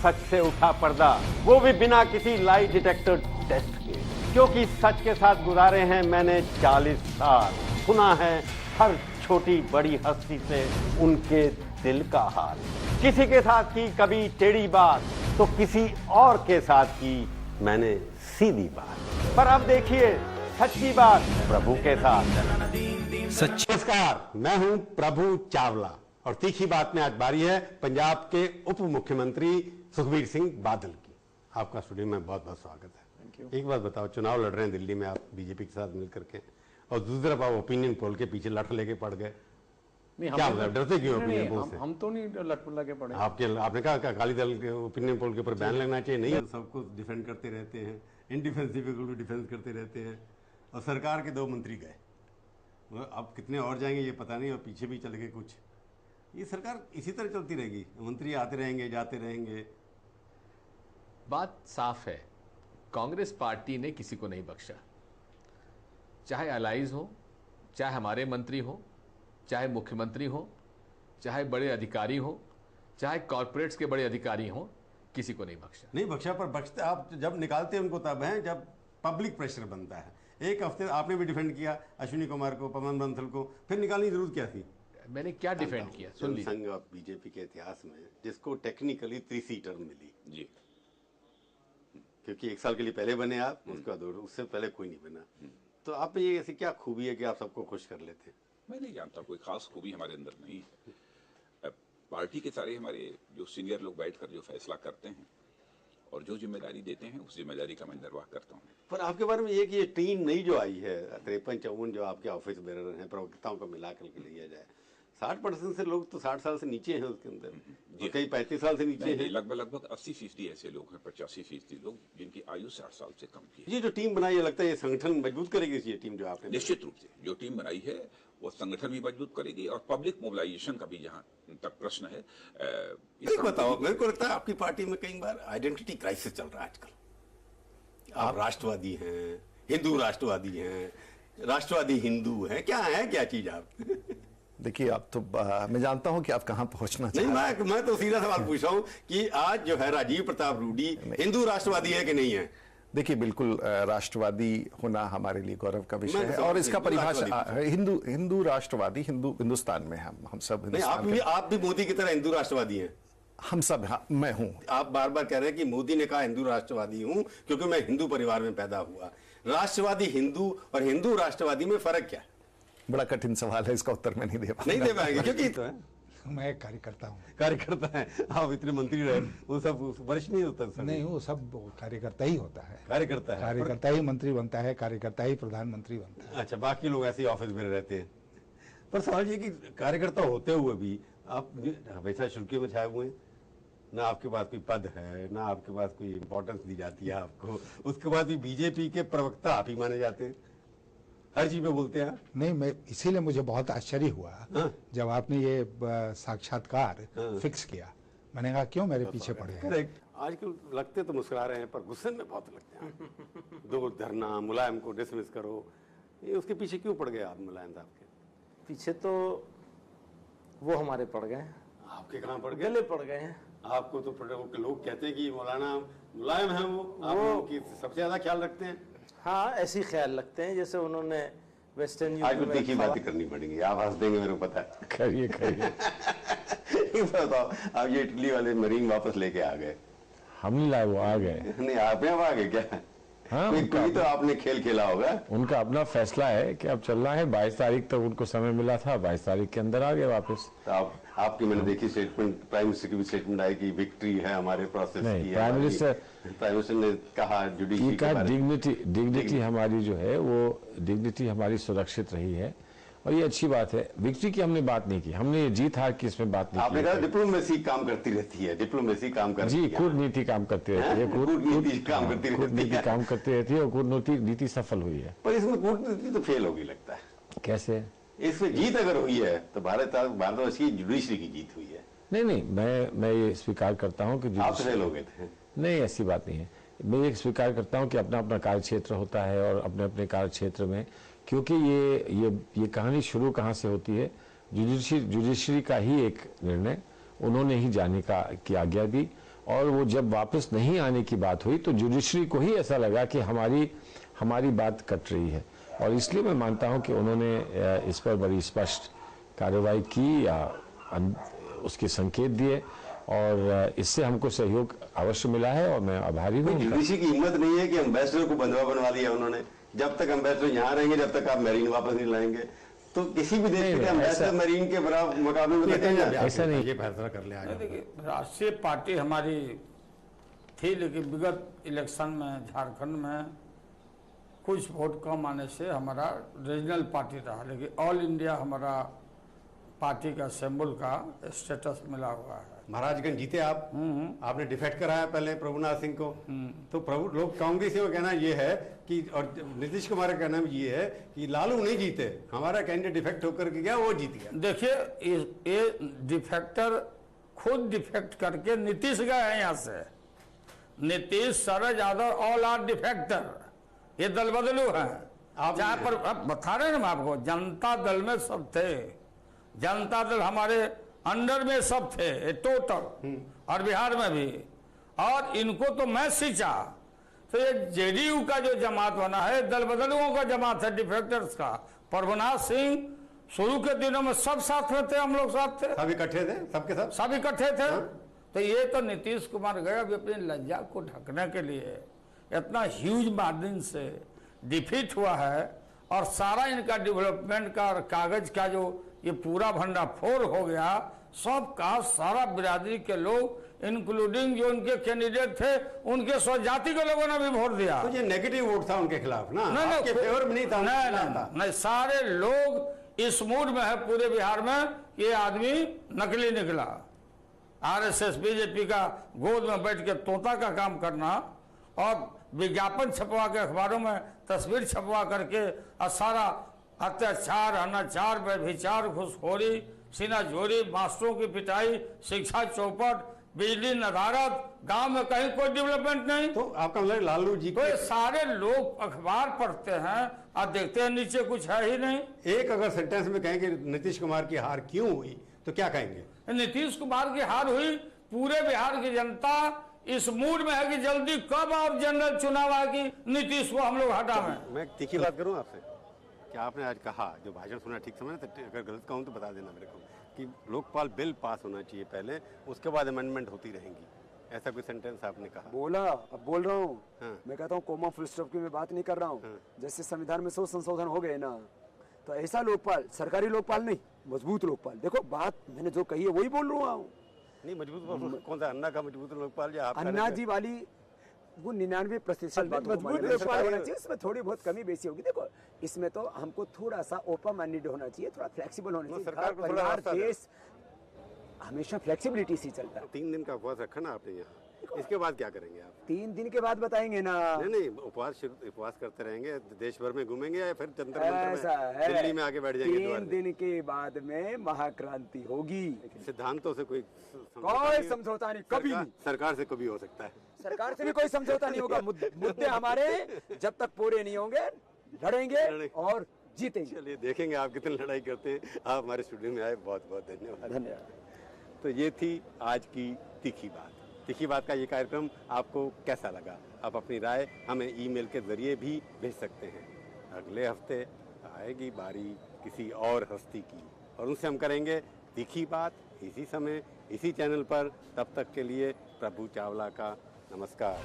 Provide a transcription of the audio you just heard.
सच से उठा पर्दा, वो भी बिना किसी लाई डिटेक्टर टेस्ट के। क्योंकि सच के साथ गुजारे हैं मैंने 40 साल। सुना है हर छोटी बड़ी हस्ती से उनके दिल का हाल। किसी के साथ की कभी टेढ़ी बात तो किसी और के साथ की मैंने सीधी बात। पर अब देखिए सच्ची बात प्रभु के साथ। नमस्कार, मैं हूं प्रभु चावला और तीखी बात में आज बारी है पंजाब के उप मुख्यमंत्री सुखबीर सिंह बादल की। आपका स्टूडियो में बहुत बहुत स्वागत है। एक बात बताओ, चुनाव लड़ रहे हैं दिल्ली में आप बीजेपी के साथ मिलकर के, और दूसरी तरफ आप ओपिनियन पोल के पीछे लठ लेके पड़ गए। क्या मतलब डरते क्यों ओपिनियन पोल से? हम तो नहीं लठ लगे पड़े। आपने कहा अकाली दल के ओपिनियन पोल के ऊपर बैन लगना चाहिए? नहीं, सबको डिफेंड करते रहते हैं, इनडिफेंसिव को भी डिफेंस करते रहते हैं। और सरकार के 2 मंत्री गए, अब कितने और जाएंगे ये पता नहीं, और पीछे भी चल गए कुछ। ये सरकार इसी तरह चलती रहेगी, मंत्री आते रहेंगे जाते रहेंगे। बात साफ है, कांग्रेस पार्टी ने किसी को नहीं बख्शा। चाहे अलाइज हो, चाहे हमारे मंत्री हो, चाहे मुख्यमंत्री हो, चाहे बड़े अधिकारी हो, चाहे कॉर्पोरेट्स के बड़े अधिकारी हो, किसी को नहीं बख्शा। नहीं बख्शा, पर बख्शते आप जब निकालते हैं उनको तब हैं जब पब्लिक प्रेशर बनता है। एक हफ्ते आपने भी डिफेंड किया अश्विनी कुमार को, पवन बंसल को, फिर निकालने की जरूरत क्या थी? मैंने क्या डिफेंड किया? सुन लीजिए, संघ ऑफ बीजेपी के इतिहास में जिसको टेक्निकली 3 सीटर मिली जी, क्योंकि 1 साल के लिए पहले बने आप, उसके बाद उससे पहले कोई नहीं बना। तो आप में ये ऐसी क्या खूबी है कि आप सबको खुश कर लेते हैं? मैं नहीं जानता, कोई खास खूबी हमारे अंदर नहीं है। पार्टी के सारे हमारे जो सीनियर लोग बैठकर जो फैसला करते हैं और जो जिम्मेदारी देते हैं उस जिम्मेदारी का मैं निर्वाह करता हूँ। पर आपके बारे में ये कि ये टीम नई जो आई है 53-54 जो आपके ऑफिस बेरर हैं, प्रवक्ताओं को मिला करके लिया जाए, 60% से लोग तो 60 साल से नीचे हैं उसके अंदर, और कई 35 साल से नीचे हैं। लगभग 80% ऐसे लोग हैं, 85% लोग जिनकी आयु 60 साल से कम की है। ये जो टीम बनाई है, लगता है ये संगठन मजबूत करेगी ये टीम जो आपने? निश्चित रूप से जो टीम बनाई है वो संगठन भी मजबूत करेगी और पब्लिक मोबिलाइजेशन का भी जहाँ तक प्रश्न है। एक बताओ, मेरे को लगता है आपकी पार्टी में कई बार आइडेंटिटी क्राइसिस चल रहा है आजकल। आप राष्ट्रवादी हैं, हिंदू राष्ट्रवादी हैं, राष्ट्रवादी हिंदू हैं, क्या है क्या चीज आप? देखिए, आप तो मैं जानता हूं कि आप कहां पहुंचना चाहते हैं। नहीं, मैं तो सीधा सवाल पूछ रहा हूं कि आज जो है राजीव प्रताप रूडी हिंदू राष्ट्रवादी है कि नहीं है? देखिए, बिल्कुल राष्ट्रवादी होना हमारे लिए गौरव का विषय है, और इसका परिभाषा हिंदू राष्ट्रवादी हिंदुस्तान में हम सब। नहीं, आप भी मोदी की तरह हिंदू राष्ट्रवादी हैं? हम सब, हाँ, मैं हूं। आप बार बार कह रहे हैं कि मोदी ने कहा हिंदू राष्ट्रवादी हूं क्योंकि मैं हिंदू परिवार में पैदा हुआ। राष्ट्रवादी हिंदू और हिंदू राष्ट्रवादी में फर्क क्या? बड़ा कठिन सवाल है, इसका उत्तर मैं नहीं दे पाएंगे क्योंकि तो है। मैं कार्यकर्ता हूँ। कार्यकर्ता है आप, इतने मंत्री रहे, वो सब वरिष्ठ नहीं होता? नहीं, वो सब कार्यकर्ता ही होता है। कार्यकर्ता ही मंत्री बनता है, कार्यकर्ता ही प्रधानमंत्री बनता है। अच्छा, बाकी लोग ऐसे ही ऑफिस में रहते हैं। पर सवाल ये कि कार्यकर्ता होते हुए भी आप हमेशा शुल्की में छाए हुए हैं, ना आपके पास कोई पद है, ना आपके पास कोई इंपॉर्टेंस दी जाती है आपको। उसके बाद भी बीजेपी के प्रवक्ता आप ही माने जाते हैं, हर चीज में बोलते हैं। नहीं, मैं इसीलिए मुझे बहुत आश्चर्य हुआ जब आपने ये साक्षात्कार फिक्स किया। मैंने कहा क्यों मेरे पीछे पड़े हैं? आजकल लगते तो मुस्कुरा रहे हैं पर गुस्से में बहुत लगते हैं। दो धरना, मुलायम को डिसमिस करो, ये उसके पीछे क्यों पड़ गए आप मुलायम साहब के पीछे? तो वो हमारे पड़ गए। आपके कहाँ पड़ गए? गले पड़ गए हैं। आपको तो लोग कहते हैं कि मौलाना मुलायम है, वो की सबसे ज्यादा ख्याल रखते हैं। हाँ, ऐसे ही ख्याल रखते हैं जैसे उन्होंने वेस्टर्न यूपी में। तीखी बातें करनी पड़ेगी, आप हंस देंगे मेरे को पता है। करिए बताओ, आप ये इटली वाले मरीन वापस लेके आ गए? हम नहीं लाए, वो आ गए। नहीं, आप यहाँ आ गए क्या? हाँ, कोई तो आपने खेल खेला होगा। उनका अपना फैसला है कि अब चलना है। 22 तारीख तक उनको समय मिला था, 22 तारीख के अंदर आ गए वापस। तो आपकी मैंने देखी स्टेटमेंट, प्राइम मिनिस्टर की भी स्टेटमेंट आई कि विक्ट्री है हमारे प्रोसेस की। प्राइम मिनिस्टर ने कहा जुडिशरी डिग्निटी हमारी जो है वो डिग्निटी हमारी सुरक्षित रही है, और ये अच्छी बात है। विक्ट्री की हमने बात नहीं की, हमने ये जीत हार की इसमें बात नहीं की। आपने कहा डिप्लोमेसी काम करती रहती है, डिप्लोमेसी काम करती है। जी, कूटनीति काम करती रहती है, कूटनीति काम करती रहती है, और कूटनीति सफल हुई है। पर इसमें कूटनीति तो फेल होगी लगता है। कैसे? इसमें जीत अगर हुई है तो भारतवर्ष की जुडिशरी की जीत हुई है। नहीं, मैं ये स्वीकार करता हूँ कि आप फेल हो गए थे। नहीं, ऐसी बात नहीं है। मैं ये स्वीकार करता हूँ कि अपना अपना कार्य क्षेत्र होता है, और अपने अपने कार्य क्षेत्र में, क्योंकि ये कहानी शुरू कहाँ से होती है? जुडिशरी का ही एक निर्णय, उन्होंने ही जाने की आज्ञा दी, और वो जब वापस नहीं आने की बात हुई तो जुडिशरी को ही ऐसा लगा कि हमारी बात कट रही है, और इसलिए मैं मानता हूं कि उन्होंने इस पर बड़ी स्पष्ट कार्रवाई की या उसके संकेत दिए, और इससे हमको सहयोग अवश्य मिला है और मैं आभारी हूँ। जुडिशरी की हिम्मत नहीं है कि एम्बेसडर को बंधुआ बनवा दिया उन्होंने, जब तक एम्बेसडर यहाँ रहेंगे जब तक आप मैरीन वापस नहीं लाएंगे, तो किसी भी देश के एम्बेसडर मरीन के बराबर मुकाबले में ऐसा नहीं। ये फैसला कर ले आगे। देखिए, राष्ट्रीय पार्टी हमारी थी, लेकिन विगत इलेक्शन में झारखंड में कुछ वोट कम आने से हमारा रीजनल पार्टी रहा, लेकिन ऑल इंडिया हमारा पार्टी का सिंबल का स्टेटस मिला हुआ है। महाराजगंज जीते आप, आपने डिफेक्ट कराया पहले प्रभुनाथ सिंह को, तो प्रभु लोग कांग्रेसियों का कहना ये है कि, और नीतीश कुमार का कहना भी ये है कि लालू नहीं जीते, हमारा कैंडिडेट डिफेक्ट होकर के गया, वो जीत गया। देखिए, ये डिफेक्टर खुद डिफेक्ट करके नीतीश गए हैं यहाँ से। नीतीश, शरद यादव ऑल आर डिफेक्टर, ये दल बदलू है। जहाँ पर अब बता रहे हैं ना आपको, जनता दल में सब थे, जनता दल हमारे अंडर में सब थे टोटल, और बिहार में भी, और इनको तो मैं सींचा। तो ये जेडीयू का जो जमात बना है, दल बदलुओं का जमात है, डिफेक्टर्स का। प्रभुनाथ सिंह शुरू के दिनों में सब साथ में थे, हम लोग साथ थे, सब इकट्ठे थे, सबके सब इकट्ठे थे। तो ये तो नीतीश कुमार गए अभी अपनी लज्जा को ढकने के लिए, इतना ह्यूज मार्जिन से डिफीट हुआ है, और सारा इनका डेवलपमेंट का और कागज का जो ये पूरा भंडाफोड़ हो गया, सब का सारा बिरादरी के लोग, इंक्लूडिंग जो उनके कैंडिडेट थे, उनके स्वजाति के लोगों ने भी वोट दिया। तो ये नेगेटिव वोट था उनके खिलाफ ना, नहीं, आपके फेवर में नहीं था, नहीं, सारे लोग इस मूड में है पूरे बिहार में, ये आदमी नकली निकला। आरएसएस बीजेपी का गोद में बैठ के तोता का काम करना, और विज्ञापन छपवा के अखबारों में तस्वीर छपवा करके, और सारा अत्याचार, अनाचार, व्यभिचार, घूसखोरी, सीना जोरी, मास्टरों की पिटाई, शिक्षा चौपट, बिजली नदारत, गांव में कहीं कोई डेवलपमेंट नहीं। तो आपका मतलब लालू जी तो ये सारे लोग अखबार पढ़ते हैं और देखते हैं नीचे कुछ है ही नहीं। एक अगर सेंटेंस में कहेंगे नीतीश कुमार की हार क्यों हुई, तो क्या कहेंगे? नीतीश कुमार की हार हुई, पूरे बिहार की जनता इस मूड में है कि जल्दी कब और जनरल चुनाव आएगी, नीतीश को हम लोग हटावें। मैं तीखी बात करूं आपसे, क्या आपने आज कहा, जो भाषण सुना ठीक समझ, अगर गलत कहूं तो बता देना मेरे को, कि लोकपाल बिल पास होना चाहिए पहले, उसके बाद अमेंडमेंट होती रहेंगी, ऐसा कोई सेंटेंस आपने कहा? बोला, अब बोल रहा हूँ। मैं कहता हूँ कोमा फुल स्टॉप की मैं बात नहीं कर रहा हूँ। जैसे संविधान में 100 संशोधन हो गए ना, तो ऐसा लोकपाल, सरकारी लोकपाल नहीं, मजबूत लोकपाल। देखो बात मैंने जो कही है वही बोल रहा हूँ। नहीं, मजबूत कौन सा, अन्ना का मजबूत लोकपाल या अन्ना जी वाली वो 99% मजबूत लोकपाल होना चाहिए, इसमें थोड़ी बहुत कमी बेसी होगी। देखो इसमें तो हमको थोड़ा सा ओपन माइंडेड होना चाहिए, थोड़ा फ्लेक्सिबल होना चाहिए। सरकार को परिवार देश हमेशा फ्लेक्सिबिलिटी से चलता है। 3 दिन का उपवास रखा ना आपने यहाँ, इसके बाद क्या करेंगे आप? 3 दिन के बाद बताएंगे ना। नहीं, उपवास करते रहेंगे, देश भर में घूमेंगे या फिर जंतर मंतर में दिल्ली में आके बैठ जाएंगे? 3 दिन के बाद में महाक्रांति होगी। सिद्धांतों से कोई समझौता नहीं, कभी नहीं। सरकार से कभी हो सकता है, सरकार से भी कोई समझौता नहीं होगा। मुद्दे हमारे जब तक पूरे नहीं होंगे लड़ेंगे और जीतेंगे। चलिए देखेंगे आप कितनी लड़ाई करते हैं। आप हमारे स्टूडियो में आए, बहुत बहुत धन्यवाद। तो ये थी आज की तीखी बात। तीखी बात का ये कार्यक्रम आपको कैसा लगा? आप अपनी राय हमें ईमेल के जरिए भी भेज सकते हैं। अगले हफ्ते आएगी बारी किसी और हस्ती की, और उनसे हम करेंगे तीखी बात, इसी समय इसी चैनल पर। तब तक के लिए प्रभु चावला का नमस्कार।